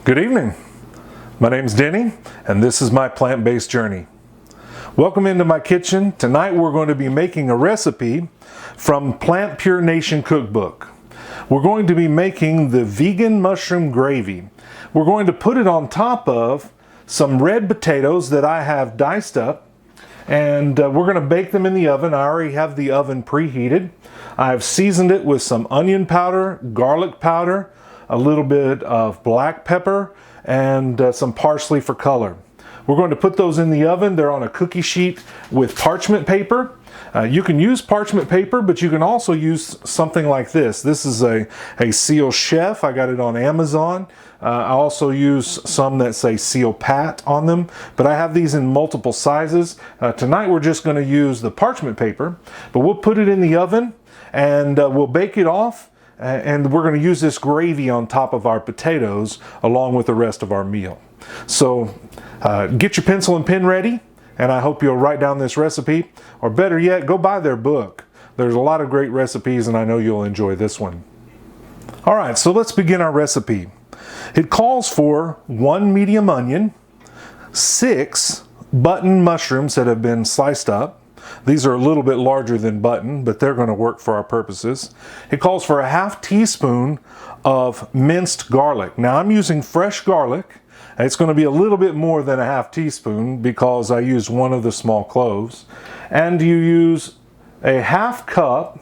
Good evening. My name's Denny, and this is my plant-based journey. Welcome into my kitchen. Tonight we're going to be making a recipe from PlantPure Nation Cookbook. We're going to be making the vegan mushroom gravy. We're going to put it on top of some red potatoes that I have diced up, and we're going to bake them in the oven. I already have the oven preheated. I've seasoned it with some onion powder, garlic powder, a little bit of black pepper, and some parsley for color. We're going to put those in the oven. They're on a cookie sheet with parchment paper. You can use parchment paper, but you can also use something like this. This is a Seal Chef. I got it on Amazon. I also use some that say Seal Pat on them, but I have these in multiple sizes. Tonight we're just going to use the parchment paper, but we'll put it in the oven and we'll bake it off. And we're going to use this gravy on top of our potatoes along with the rest of our meal. So get your pencil and pen ready, and I hope you'll write down this recipe, or better yet, go buy their book. There's a lot of great recipes, and I know you'll enjoy this one. All right, so let's begin our recipe. It calls for 1 medium onion, 6 button mushrooms that have been sliced up. These are a little bit larger than button, but they're going to work for our purposes. It calls for a ½ teaspoon of minced garlic. Now I'm using fresh garlic. It's going to be a little bit more than a ½ teaspoon because I used one of the small cloves. And you use a ½ cup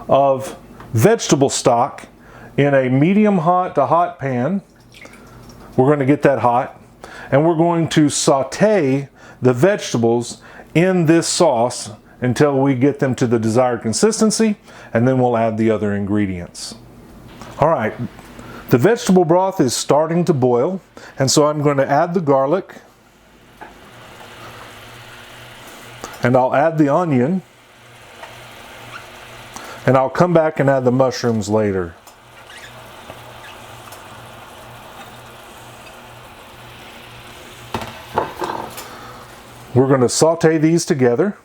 of vegetable stock in a medium hot to hot pan. We're going to get that hot, and we're going to saute the vegetables in this sauce until we get them to the desired consistency, and then we'll add the other ingredients. All right, the vegetable broth is starting to boil, and so I'm going to add the garlic, and I'll add the onion, and I'll come back and add the mushrooms later. We're going to saute these together.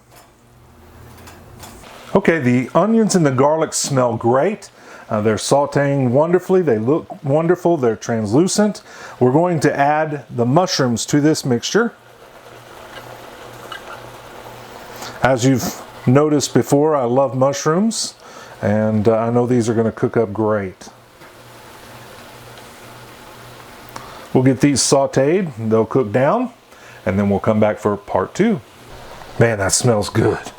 Okay, the onions and the garlic smell great. They're sauteing wonderfully. They look wonderful. They're translucent. We're going to add the mushrooms to this mixture. As you've noticed before, I love mushrooms, and I know these are going to cook up great. We'll get these sauteed. They'll cook down, and then we'll come back for part 2. Man, that smells good.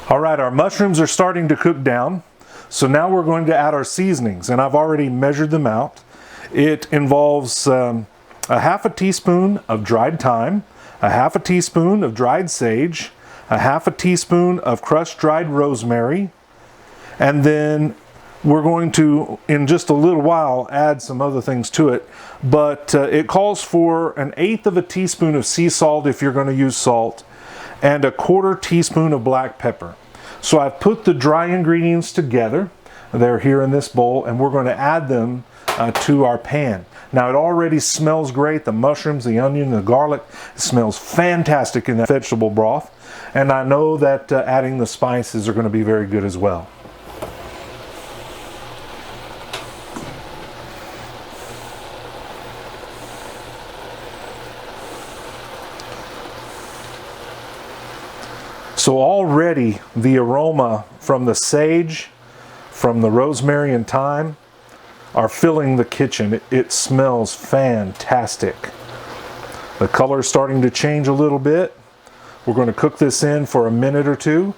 All right, our mushrooms are starting to cook down. So now we're going to add our seasonings, and I've already measured them out. It involves a ½ teaspoon of dried thyme, a ½ teaspoon of dried sage, a ½ teaspoon of crushed dried rosemary, and then we're going to, in just a little while, add some other things to it. But it calls for an 1/8 teaspoon of sea salt if you're going to use salt, and a 1/4 teaspoon of black pepper. So I've put the dry ingredients together. They're here in this bowl, and we're going to add them to our pan. Now it already smells great. The mushrooms, the onion, the garlic, it smells fantastic in that vegetable broth. And I know that adding the spices are going to be very good as well. So already the aroma from the sage, from the rosemary and thyme are filling the kitchen. It smells fantastic. The color is starting to change a little bit. We're going to cook this in for a minute or two,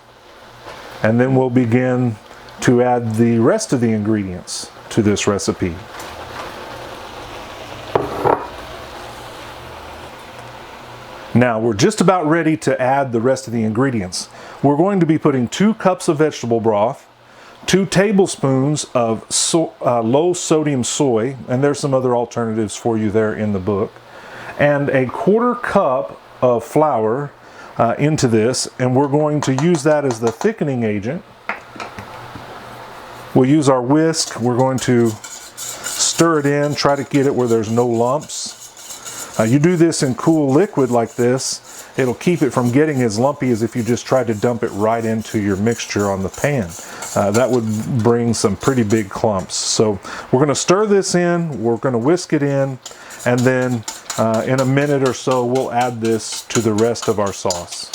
and then we'll begin to add the rest of the ingredients to this recipe. Now we're just about ready to add the rest of the ingredients. We're going to be putting 2 cups of vegetable broth, 2 tablespoons of low sodium soy, and there's some other alternatives for you there in the book, and a 1/4 cup of flour into this, and we're going to use that as the thickening agent. We'll use our whisk. We're going to stir it in, try to get it where there's no lumps. You do this in cool liquid like this, it'll keep it from getting as lumpy as if you just tried to dump it right into your mixture on the pan. That would bring some pretty big clumps. So we're going to stir this in, we're going to whisk it in, and then in a minute or so we'll add this to the rest of our sauce.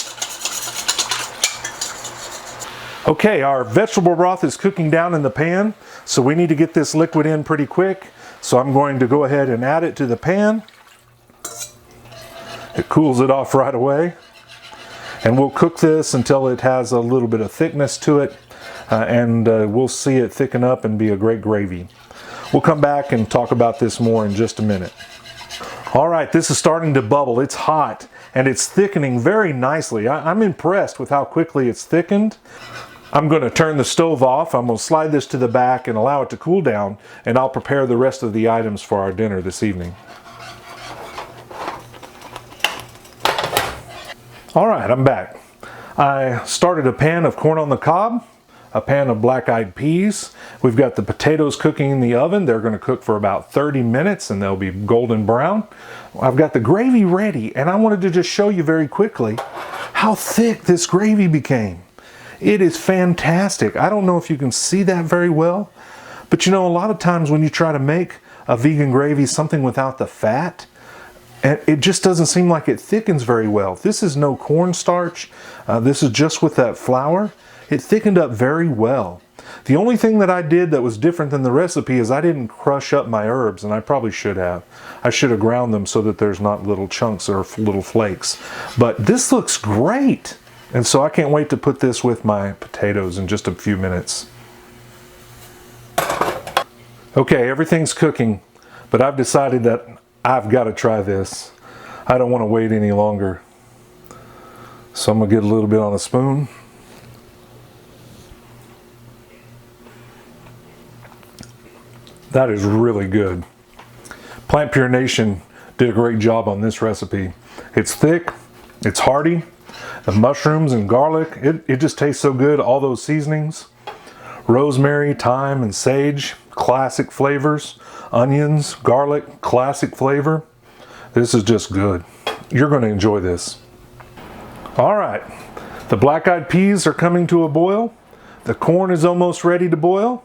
Okay, our vegetable broth is cooking down in the pan, so we need to get this liquid in pretty quick. So I'm going to go ahead and add it to the pan. It cools it off right away. And we'll cook this until it has a little bit of thickness to it, and we'll see it thicken up and be a great gravy. We'll come back and talk about this more in just a minute. All right, this is starting to bubble. It's hot and it's thickening very nicely. I'm impressed with how quickly it's thickened. I'm going to turn the stove off. I'm going to slide this to the back and allow it to cool down, and I'll prepare the rest of the items for our dinner this evening. All right, I'm back. I started a pan of corn on the cob, a pan of black-eyed peas. We've got the potatoes cooking in the oven. They're going to cook for about 30 minutes and they'll be golden brown. I've got the gravy ready, and I wanted to just show you very quickly how thick this gravy became. It is fantastic. I don't know if you can see that very well, but you know, a lot of times when you try to make a vegan gravy, something without the fat, and it just doesn't seem like it thickens very well. This is no cornstarch. This is just with that flour. It thickened up very well. The only thing that I did that was different than the recipe is I didn't crush up my herbs, and I probably should have. I should have ground them so that there's not little chunks or little flakes. But this looks great. And so I can't wait to put this with my potatoes in just a few minutes. Okay, everything's cooking, but I've decided that I've got to try this. I don't want to wait any longer. So I'm going to get a little bit on a spoon. That is really good. PlantPure Nation did a great job on this recipe. It's thick, it's hearty. The mushrooms and garlic, it just tastes so good. All those seasonings, rosemary, thyme, and sage, classic flavors. Onions, garlic, classic flavor. This is just good. You're going to enjoy this. All right, the black-eyed peas are coming to a boil. The corn is almost ready to boil.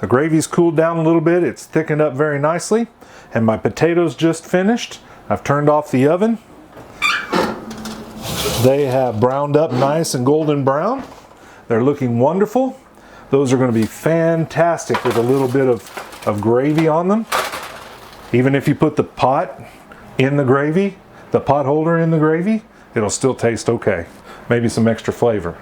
The gravy's cooled down a little bit. It's thickened up very nicely. And my potatoes just finished. I've turned off the oven. They have browned up nice and golden brown. They're looking wonderful. Those are going to be fantastic with a little bit of gravy on them. Even if you put the pot in the gravy, the pot holder in the gravy, it'll still taste okay. Maybe some extra flavor.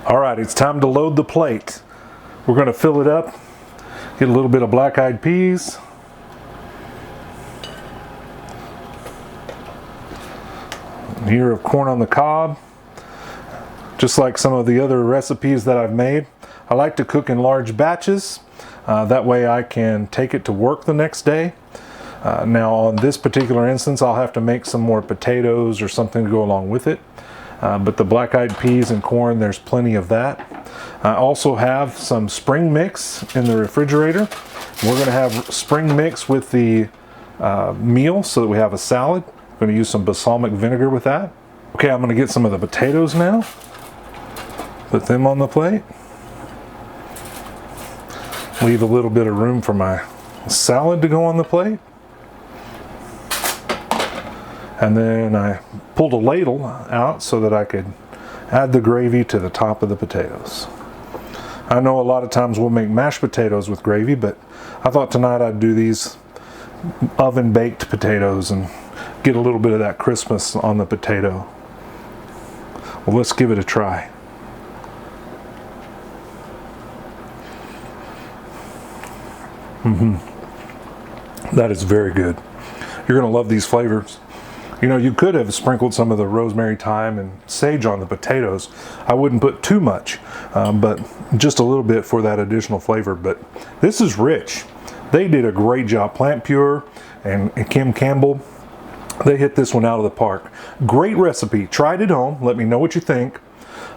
All right, it's time to load the plate. We're going to fill it up, get a little bit of black-eyed peas. Here of corn on the cob. Just like some of the other recipes that I've made, I like to cook in large batches. That way I can take it to work the next day. Now on this particular instance, I'll have to make some more potatoes or something to go along with it. But the black-eyed peas and corn, there's plenty of that. I also have some spring mix in the refrigerator. We're going to have spring mix with the meal so that we have a salad. I'm going to use some balsamic vinegar with that. Okay, I'm going to get some of the potatoes now. Put them on the plate. Leave a little bit of room for my salad to go on the plate. And then I pulled a ladle out so that I could add the gravy to the top of the potatoes. I know a lot of times we'll make mashed potatoes with gravy, but I thought tonight I'd do these oven baked potatoes and get a little bit of that crispness on the potato. Well, let's give it a try. That is very good. You're going to love these flavors. You know, you could have sprinkled some of the rosemary, thyme, and sage on the potatoes. I wouldn't put too much, but just a little bit for that additional flavor. But this is rich. They did a great job. PlantPure and Campbell, they hit this one out of the park. Great recipe. Try it at home. Let me know what you think.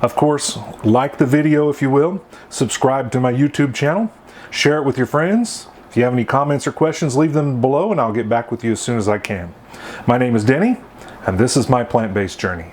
Of course, like the video if you will. Subscribe to my YouTube channel. Share it with your friends. If you have any comments or questions, leave them below and I'll get back with you as soon as I can. My name is Denny, and this is my plant-based journey.